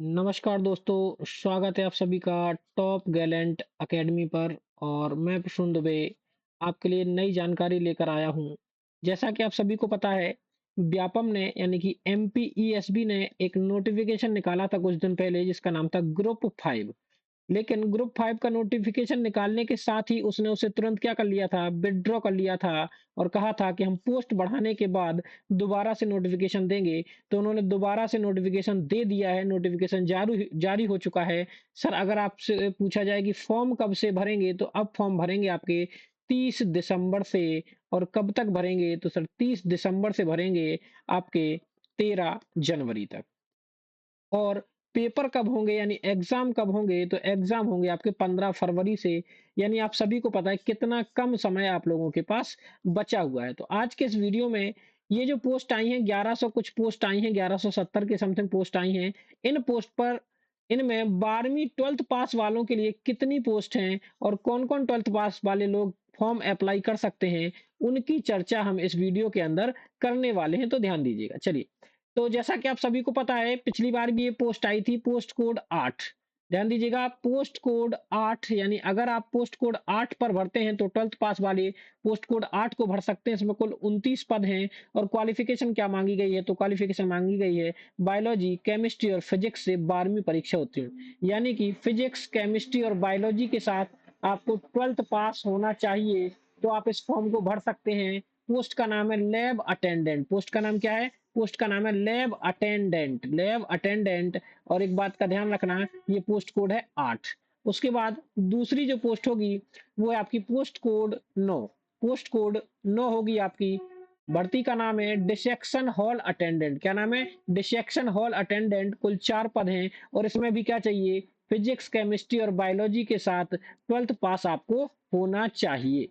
नमस्कार दोस्तों, स्वागत है आप सभी का टॉप गैलेंट एकेडमी पर। और मैं प्रसून दुबे आपके लिए नई जानकारी लेकर आया हूं। जैसा कि आप सभी को पता है, व्यापम ने यानी कि एमपीईएसबी ने एक नोटिफिकेशन निकाला था कुछ दिन पहले, जिसका नाम था ग्रुप 5। लेकिन ग्रुप 5 का नोटिफिकेशन निकालने के साथ ही उसने उसे तुरंत क्या कर लिया था, विथड्रॉ कर लिया था। और कहा था कि हम पोस्ट बढ़ाने के बाद दोबारा से नोटिफिकेशन देंगे। तो उन्होंने दोबारा से नोटिफिकेशन दे दिया है, नोटिफिकेशन जारी जारी हो चुका है। सर, अगर आपसे पूछा जाए कि फॉर्म कब से भरेंगे, तो अब फॉर्म भरेंगे आपके 30 दिसंबर से। और कब तक भरेंगे, तो सर 30 दिसंबर से भरेंगे आपके 13 जनवरी तक। और पेपर कब होंगे यानी एग्जाम कब होंगे, तो एग्जाम होंगे आपके 15 फरवरी से। यानी आप सभी को पता है कितना कम समय आप लोगों के पास बचा हुआ है। तो आज के इस वीडियो में ये जो पोस्ट आई हैं, 1100 कुछ पोस्ट आई हैं, 1170 के समथिंग पोस्ट आई हैं। इन पोस्ट पर इनमें 12वीं 12th पास वालों के लिए कितनी पोस्ट हैं और कौन-कौन 12th पास वाले लोग फॉर्म अप्लाई कर सकते हैं, उनकी चर्चा हम इस वीडियो के अंदर करने वाले हैं। तो ध्यान दीजिएगा। चलिए, तो जैसा कि आप सभी को पता है, पिछली बार भी ये पोस्ट आई थी, पोस्ट कोड 8। ध्यान दीजिएगा, पोस्ट कोड 8, यानी अगर आप पोस्ट कोड 8 पर भरते हैं तो 12th पास वाले पोस्ट कोड 8 को भर सकते हैं। इसमें कुल 29 पद हैं। और क्वालिफिकेशन क्या मांगी गई है, तो क्वालिफिकेशन मांगी गई है बायोलॉजी, केमिस्ट्री और फिजिक्स से 12वीं परीक्षा उत्तीर्ण। यानी कि फिजिक्स, केमिस्ट्री और बायोलॉजी के साथ आपको 12th पास होना चाहिए, तो आप इस फॉर्म को भर सकते हैं। पोस्ट का नाम है लैब अटेंडेंट। पोस्ट का नाम क्या है? पोस्ट का नाम है लैब अटेंडेंट, लैब अटेंडेंट। और एक बात का ध्यान रखना, ये पोस्ट कोड है 8। उसके बाद दूसरी जो पोस्ट होगी वो है आपकी पोस्ट कोड 9। पोस्ट कोड 9 होगी आपकी। भर्ती का नाम है डिसेक्शन हॉल अटेंडेंट। क्या नाम है? Dissection hall attendant. कुल 4 पद हैं और इसमें भी क्या चाहिए? फिजिक्स, केमिस्ट्री और बायोलॉजी के साथ 12th पास आपको होना चाहिए।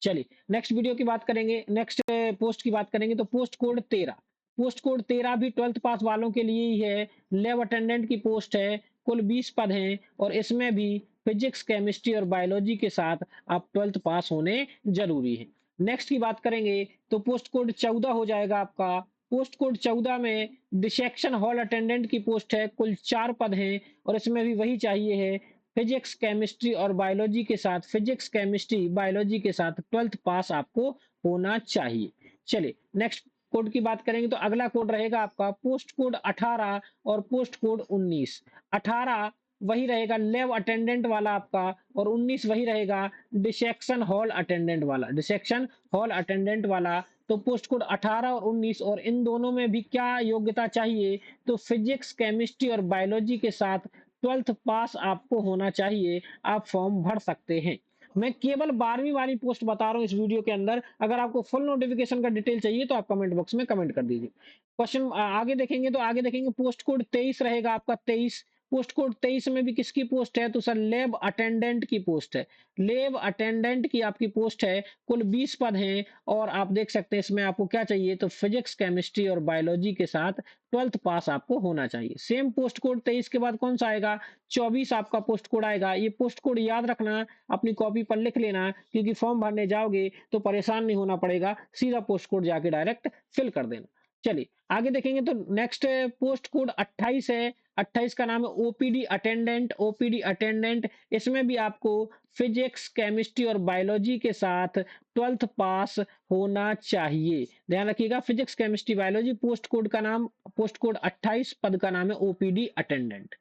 चलिए, नेक्स्ट वीडियो की बात करेंगे, नेक्स्ट पोस्ट की बात करेंगे। तो पोस्ट कोड 13, पोस्ट कोड 13 भी 12th पास वालों के लिए ही है। लैब अटेंडेंट की पोस्ट है। कुल 20 पद हैं और इसमें भी फिजिक्स, केमिस्ट्री और बायोलॉजी के साथ आप 12th पास होने जरूरी है। नेक्स्ट की बात करेंगे तो पोस्ट कोड 14 हो जाएगा आपका। पोस्ट कोड 14 में डिसेक्शन हॉल अटेंडेंट की पोस्ट है। कुल 4 पद हैं और इसमें भी वही चाहिए है, फिजिक्स, केमिस्ट्री और बायोलॉजी के साथ, फिजिक्स, केमिस्ट्री, बायोलॉजी के साथ 12th पास आपको होना चाहिए। चलिए, नेक्स्ट कोड की बात करेंगे तो अगला कोड रहेगा आपका पोस्ट कोड 18 और पोस्ट कोड 19। 18 वही रहेगा लैब अटेंडेंट वाला आपका, और 19 वही रहेगा डिसेक्शन हॉल अटेंडेंट वाला, डिसेक्शन हॉल अटेंडेंट वाला। तो पोस्ट कोड 18 और 19, और इन दोनों में भी क्या योग्यता चाहिए, तो फिजिक्स, केमिस्ट्री और बायोलॉजी के साथ 12th पास आपको होना चाहिए। आप फॉर्म भर सकते हैं। मैं केवल 12वीं वाली पोस्ट बता रहा हूँ इस वीडियो के अंदर। अगर आपको फुल नोटिफिकेशन का डिटेल चाहिए तो आप कमेंट बॉक्स में कमेंट कर दीजिए। क्वेश्चन आगे देखेंगे तो आगे देखेंगे पोस्ट कोड 23 रहेगा आपका, 23। पोस्ट कोड 23 में भी किसकी पोस्ट है, तो सर लैब अटेंडेंट की पोस्ट है। लैब अटेंडेंट की आपकी पोस्ट है। कुल 20 पद हैं और आप देख सकते हैं इसमें आपको क्या चाहिए, तो फिजिक्स, केमिस्ट्री और बायोलॉजी के साथ 12th पास आपको होना चाहिए। सेम पोस्ट कोड 23 के बाद कौन सा आएगा, 24 आपका पोस्ट कोड आएगा। ये पोस्ट कोड याद रखना, अपनी कॉपी पर लिख लेना, क्योंकि फॉर्म भरने जाओगे तो परेशान नहीं होना पड़ेगा, सीधा पोस्ट कोड जाके डायरेक्ट फिल कर देना। चलिए, आगे देखेंगे तो नेक्स्ट पोस्ट कोड 28 है। 28 का नाम है ओपीडी अटेंडेंट, ओपीडी अटेंडेंट। इसमें भी आपको फिजिक्स, केमिस्ट्री और बायोलॉजी के साथ 12th पास होना चाहिए। ध्यान रखिएगा, physics, chemistry, biology. Post code का नाम, पोस्ट कोड 28, पद का नाम है ओपीडी अटेंडेंट।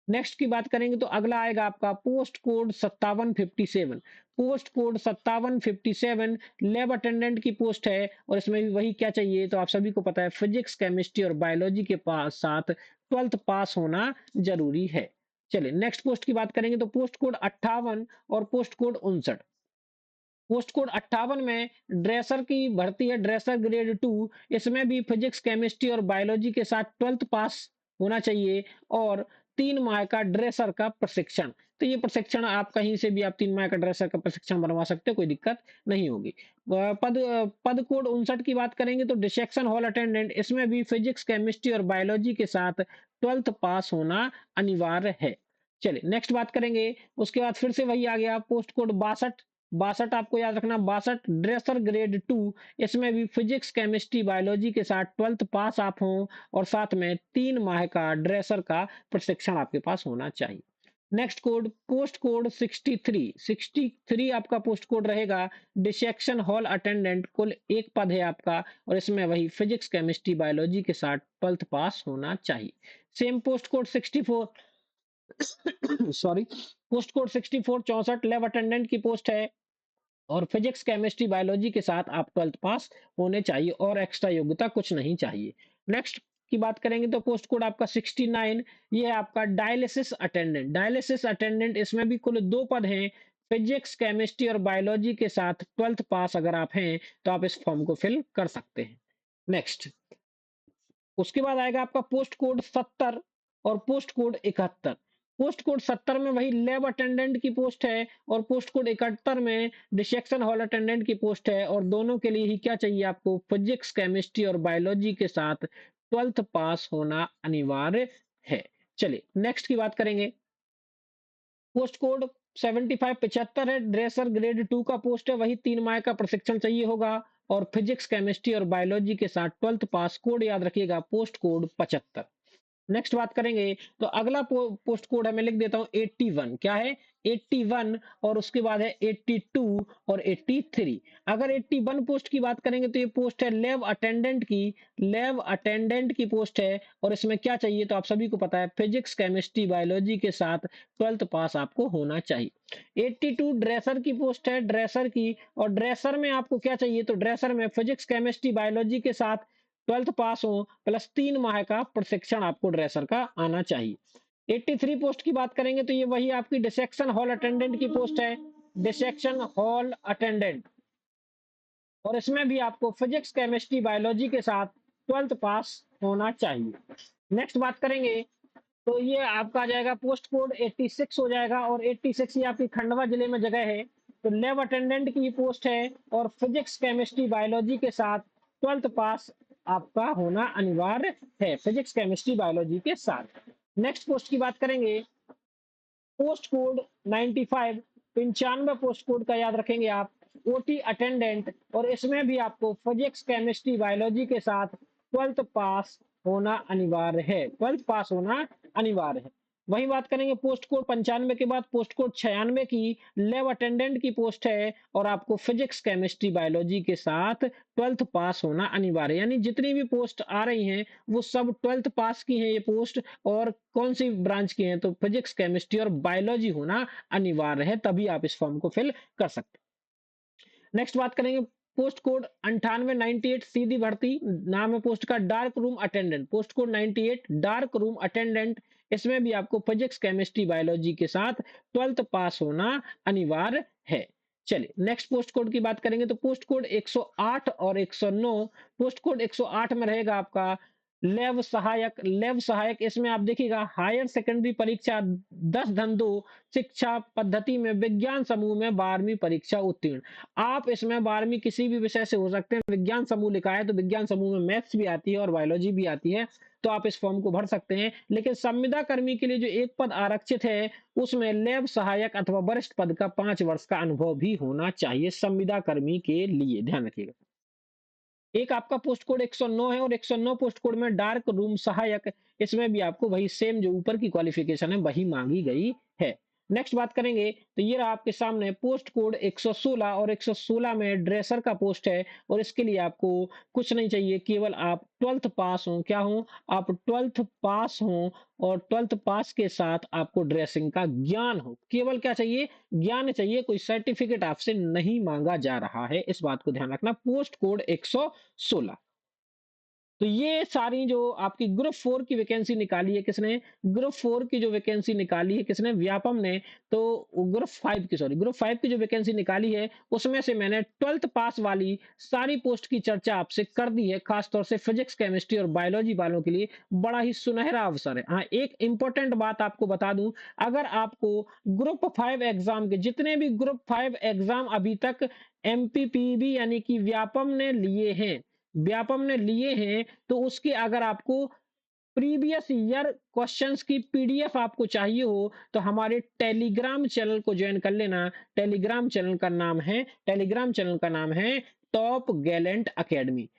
नेक्स्ट की बात करेंगे तो अगला आएगा आपका post code 5757। Post code 5757 lab attendant की पोस्ट है और इसमें भी वही क्या चाहिए, तो आप सभी को पता है फिजिक्स, केमिस्ट्री और बायोलॉजी के पास साथ 12th पास होना जरूरी है। चलिए, नेक्स्ट पोस्ट की बात करेंगे तो पोस्ट कोड 58 और पोस्ट कोड 59। पोस्ट कोड 58 में ड्रेसर की भर्ती है, ड्रेसर ग्रेड 2। इसमें भी फिजिक्स, केमिस्ट्री और बायोलॉजी के साथ 12th पास होना चाहिए और 3 माह का ड्रेसर का प्रशिक्षण। तो ये प्रशिक्षण आप कहीं से भी आप 3 माह का ड्रेसर का प्रशिक्षण बनवा सकते हो, कोई दिक्कत नहीं होगी। पद कोड 59 की बात करेंगे तो डिसेक्शन हॉल अटेंडेंट। इसमें भी फिजिक्स, केमिस्ट्री और बायोलॉजी के साथ 12th पास होना अनिवार्य है। चलिए, नेक्स्ट बात करेंगे। उसके बाद फिर से वही आ गया पोस्ट कोड 62। 62 आपको याद रखना, 62 ड्रेसर ग्रेड 2, इसमें भी फिजिक्स केमिस्ट्री बायोलॉजी के साथ 12th पास आप हों और साथ में 3 माह का ड्रेसर का प्रशिक्षण आपके पास होना चाहिए। नेक्स्ट कोड, पोस्ट कोड 63 आपका पोस्ट कोड रहेगा। डिसेक्शन हॉल अटेंडेंट, कुल एक पद है आपका और इसमें वही फिजिक्स केमिस्ट्री बायोलॉजी के साथ 12th पास होना चाहिए। Same post code 64 sorry, post code 64 64 lab attendant की पोस्ट है और फिजिक्स केमिस्ट्री बायोलॉजी के साथ आप 12th पास होने चाहिए और एक्स्ट्रा योग्यता कुछ नहीं चाहिए। नेक्स्ट की बात करेंगे तो पोस्ट कोड आपका 69, ये है आपका डायलिसिस अटेंडेंट, इसमें भी कुल 2 पद हैं। फिजिक्स केमिस्ट्री और बायोलॉजी के साथ 12th पास अगर आप हैं तो आप इस फॉर्म को फिल कर सकते हैं। नेक्स्ट, उसके बाद आएगा आपका पोस्ट कोड 70 और पोस्ट कोड 71। पोस्ट कोड 70 में वही लैब अटेंडेंट की पोस्ट है और पोस्ट कोड 71 में डिसेक्शन हॉल अटेंडेंट की पोस्ट है और दोनों के लिए ही क्या चाहिए आपको, फिजिक्स केमिस्ट्री और बायोलॉजी के साथ 12th पास होना अनिवार्य है। चलिए नेक्स्ट की बात करेंगे। पोस्ट कोड 75 75 है, ड्रेसर ग्रेड 2 का पोस्ट है, वही 3 माह का प्रशिक्षण चाहिए होगा और फिजिक्स केमिस्ट्री और बायोलॉजी के साथ 12th पास। कोड याद रखिएगा, पोस्ट कोड 75। नेक्स्ट बात करेंगे तो अगला पोस्ट कोड है, मैं लिख देता हूं 81। क्या है? 81 और उसके बाद है 82 और 83। अगर 81 पोस्ट की बात करेंगे तो ये पोस्ट है लैब अटेंडेंट की पोस्ट है और इसमें क्या चाहिए तो आप सभी को पता है, फिजिक्स केमिस्ट्री बायोलॉजी के साथ 12th पास आपको होना चाहिए। 82 ड्रेसर की पोस्ट है, ड्रेसर की, और ड्रेसर में आपको क्या चाहिए तो ड्रेसर में फिजिक्स केमिस्ट्री बायोलॉजी के साथ 12th पास हो प्लस 3 माह का प्रशिक्षण आपको ड्रेसर का आना चाहिए। 83 पोस्ट की बात करेंगे तो ये वही आपकी डिसेक्शन हॉल अटेंडेंट की पोस्ट है, डिसेक्शन हॉल अटेंडेंट, और इसमें भी आपको फिजिक्स केमिस्ट्री बायोलॉजी के साथ 12th पास होना चाहिए। नेक्स्ट बात करेंगे तो ये आपका आ जाएगा पोस्ट कोड 86 हो जाएगा और 86 ये आपकी खंडवा जिले में जगह है। तो लैब अटेंडेंट की पोस्ट है और फिजिक्स केमिस्ट्री बायोलॉजी के साथ 12th पास आपका होना अनिवार्य है, फिजिक्स केमिस्ट्री बायोलॉजी के साथ। नेक्स्ट पोस्ट की बात करेंगे, पोस्ट कोड 95 95 पोस्ट कोड का याद रखेंगे आप, ओटी अटेंडेंट, और इसमें भी आपको फिजिक्स केमिस्ट्री बायोलॉजी के साथ 12th पास होना अनिवार्य है, 12th पास होना अनिवार्य है। वही बात करेंगे पोस्ट कोड 95 के बाद पोस्ट कोड 96 की लैब अटेंडेंट की पोस्ट है और आपको फिजिक्स केमिस्ट्री बायोलॉजी के साथ 12th पास होना अनिवार्य है। यानी जितनी भी पोस्ट आ रही हैं वो सब 12th पास की हैं ये पोस्ट, और कौन सी ब्रांच की हैं तो फिजिक्स केमिस्ट्री और बायोलॉजी होना अनिवार्य है, तभी आप इस फॉर्म को फिल कर सकते हैं। नेक्स्ट बात करेंगे पोस्ट कोड 98 सीधी भर्ती, नाम है पोस्ट का dark room attendant, post code 98 dark room attendant, इसमें भी आपको फिजिक्स केमिस्ट्री बायोलॉजी के साथ 12th पास होना अनिवार्य है। चलिए नेक्स्ट पोस्ट कोड की बात करेंगे तो पोस्ट कोड 108 और 109। पोस्ट कोड 108 में रहेगा आपका लैब सहायक, इसमें आप देखिएगा हायर सेकेंडरी परीक्षा 10-2 शिक्षा पद्धति में विज्ञान समूह में 12वीं परीक्षा उत्तीर्ण। आप इसमें 12वीं किसी भी विषय से हो सकते हैं, विज्ञान समूह लिखा है तो विज्ञान समूह में मैथ्स भी आती है और बायोलॉजी भी आती है, तो आप इस फॉर्म को भर सकते हैं। लेकिन संविदा कर्मी के लिए जो एक पद आरक्षित है उसमें लैब सहायक अथवा वरिष्ठ पद का 5 वर्ष का अनुभव भी होना चाहिए संविदा कर्मी के लिए, ध्यान रखिएगा। एक आपका पोस्ट कोड 109 है और 109 पोस्ट कोड में डार्क रूम सहायक, इसमें भी आपको वही सेम जो ऊपर की क्वालिफिकेशन है वही मांगी गई है। नेक्स्ट बात करेंगे तो ये रहा आपके सामने पोस्ट कोड 116 और 116 में ड्रेसर का पोस्ट है और इसके लिए आपको कुछ नहीं चाहिए, केवल आप 12th पास हो, क्या हो आप 12th पास हो, और 12th पास के साथ आपको ड्रेसिंग का ज्ञान हो, केवल क्या चाहिए, ज्ञान चाहिए, कोई सर्टिफिकेट आपसे नहीं मांगा जा रहा है, इस बात को ध्यान रखना। Post code 116। तो ये सारी जो आपकी ग्रुप 4 की वैकेंसी निकाली है किसने, ग्रुप 4 की जो वैकेंसी निकाली है किसने, व्यापम ने। तो ग्रुप 5 की जो वैकेंसी निकाली है उसमें से मैंने 12th पास वाली सारी पोस्ट की चर्चा आपसे कर दी है, खासतौर से फिजिक्स केमिस्ट्री और बायोलॉजी वालों के लिए बड़ा ही सुनहरा अवसर है। हाँ, एक इंपॉर्टेंट बात आपको बता दूं, अगर आपको ग्रुप 5 एग्जाम के जितने भी ग्रुप 5 एग्जाम अभी तक एमपीपीबी यानी कि व्यापम ने लिए हैं, तो उसके अगर आपको प्रीवियस ईयर क्वेश्चंस की पीडीएफ आपको चाहिए हो तो हमारे टेलीग्राम चैनल को ज्वाइन कर लेना। टेलीग्राम चैनल का नाम है टॉप गैलेंट एकेडमी।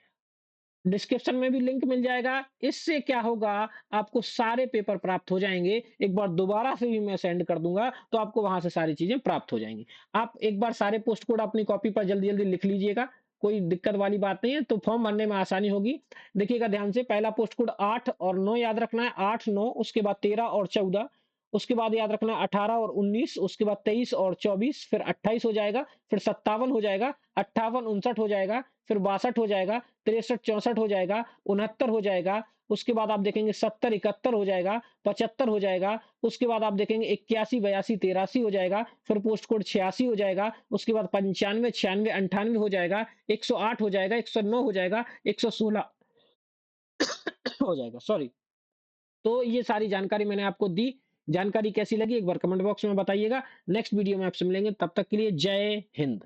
डिस्क्रिप्शन में भी लिंक मिल जाएगा। इससे क्या होगा, आपको सारे पेपर प्राप्त हो जाएंगे। एक बार दोबारा से भी मैं सेंड कर दूंगा तो आपको वहां से सारी चीजें प्राप्त हो जाएंगी। आप एक बार सारे पोस्ट कोड अपनी कॉपी पर जल्दी जल्दी लिख लीजिएगा, कोई दिक्कत वाली बात नहीं है, तो फॉर्म भरने में आसानी होगी। देखिएगा ध्यान से, पहला पोस्ट कोड 8 और 9 याद रखना है, 8 9, उसके बाद 13 और 14, उसके बाद याद रखना 18 और 19, उसके बाद 23 और 24, फिर 28 हो जाएगा, फिर 57 हो जाएगा, 58 59 हो जाएगा, फिर 62 हो जाएगा, 63 64 हो जाएगा, 69 हो जाएगा, उसके बाद आप देखेंगे 70 71 हो जाएगा, 75 हो जाएगा, उसके बाद आप देखेंगे 81 82 83 हो जाएगा, फिर पोस्ट कोड 86 हो जाएगा, उसके बाद 95 96 98 हो जाएगा, 108 हो जाएगा, 109 हो जाएगा, 116 हो जाएगा, सॉरी। तो ये सारी जानकारी मैंने आपको दी। जानकारी कैसी लगी एक बार कमेंट बॉक्स में बताइएगा। नेक्स्ट वीडियो में आपसे मिलेंगे, तब तक के लिए जय हिंद।